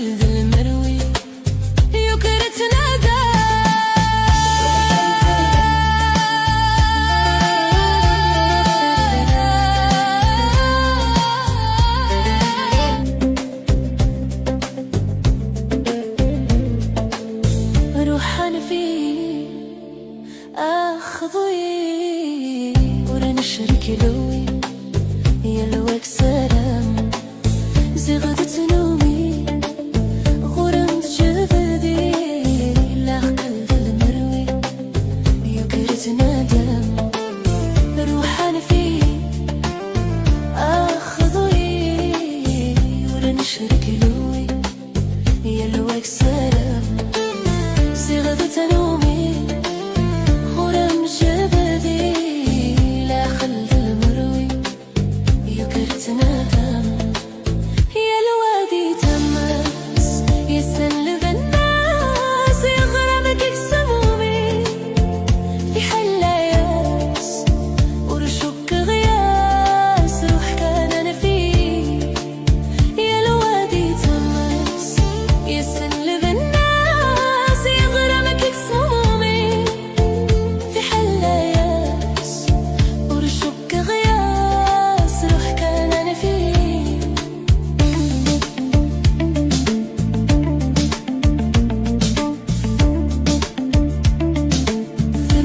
قلب المروي يكرت نادى روح أنا فيه أخذوي ورا نشرك لوي يلوك سلام زغدت نومي غرمت جبدي لا قلب المروي يكرت ندم روح أنا فيه أخذوي ورا نشرك لوي يلوك سلام زغدت نومي غرم جبدي لا قلب المروي يكرت ندم يا الوادي تمس يسلب الناس يغرمك سمومي في حلا ياس ورشك غياس روح كان أنا فيه يا الوادي تمس يسلب الناس يغرمك سمومي في حلا ياس ورشك غياس روح كان أنا فيه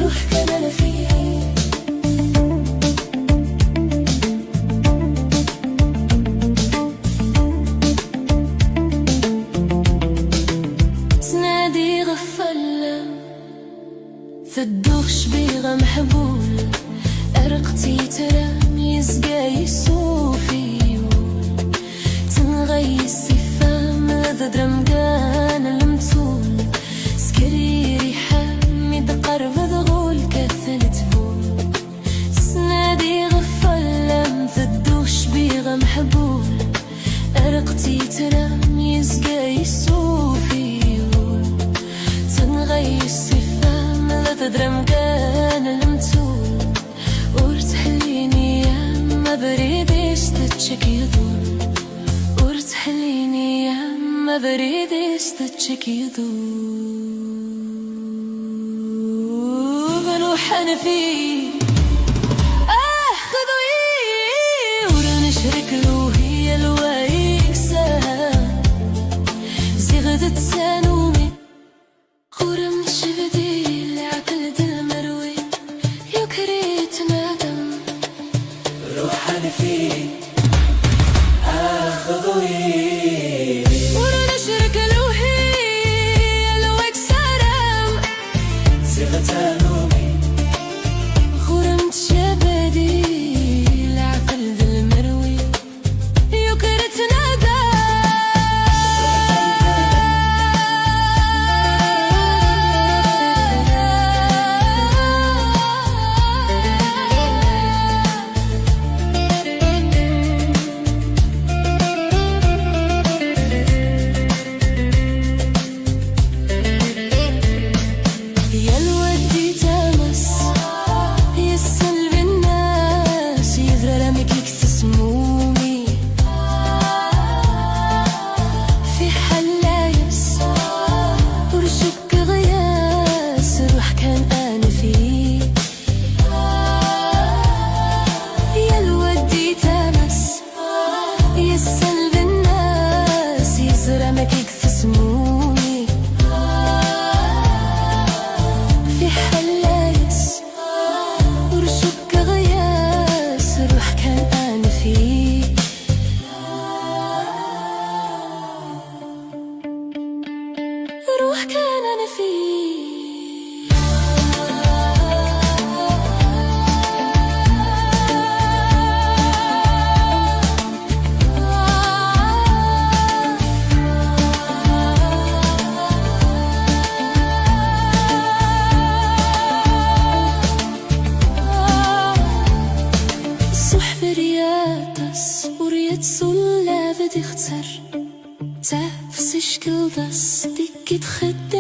روح كان أنا فيه تنادي غفلة ثدوخش بيغا محبول أرقتي ترام يزقى يسوفي تنغي السفام لذا درمقان المتول سكريري حامي دقر بذغول كثل تفول سنادي غفلة ثدوخش بيغا محبول أرقتي ترام يزقى يسوفي تنغي السفام لذا درمقان المتول ورتحليني يا ما بريدش تتشك يدول ورتحليني يا ما بريدش تتشك يدول بروح أنا فيه خذوي ورا نشرك له هي الوايك سهام زغدت سانومي غرمت جبدي لعقل المروي يكريت ندم روح أنا فيه أخذوي ورا نشرك له هي الوايك سهام زغت نومي غرمت جبدي لعقل المروي يكرت ندم يا الودي تمس يسل بالناس يذرى رمك يكسس مومي في حلايس ورشك غياس روح كان أنا فيه يا الودي تمس يسل بالناس يذرى رمك يكسس مومي في حلايس ورشك غياس روح كان أنا فيه روح كان أنا فيه صح برياتس وريت سلافة تختر تعفس شكل بس ديك تخد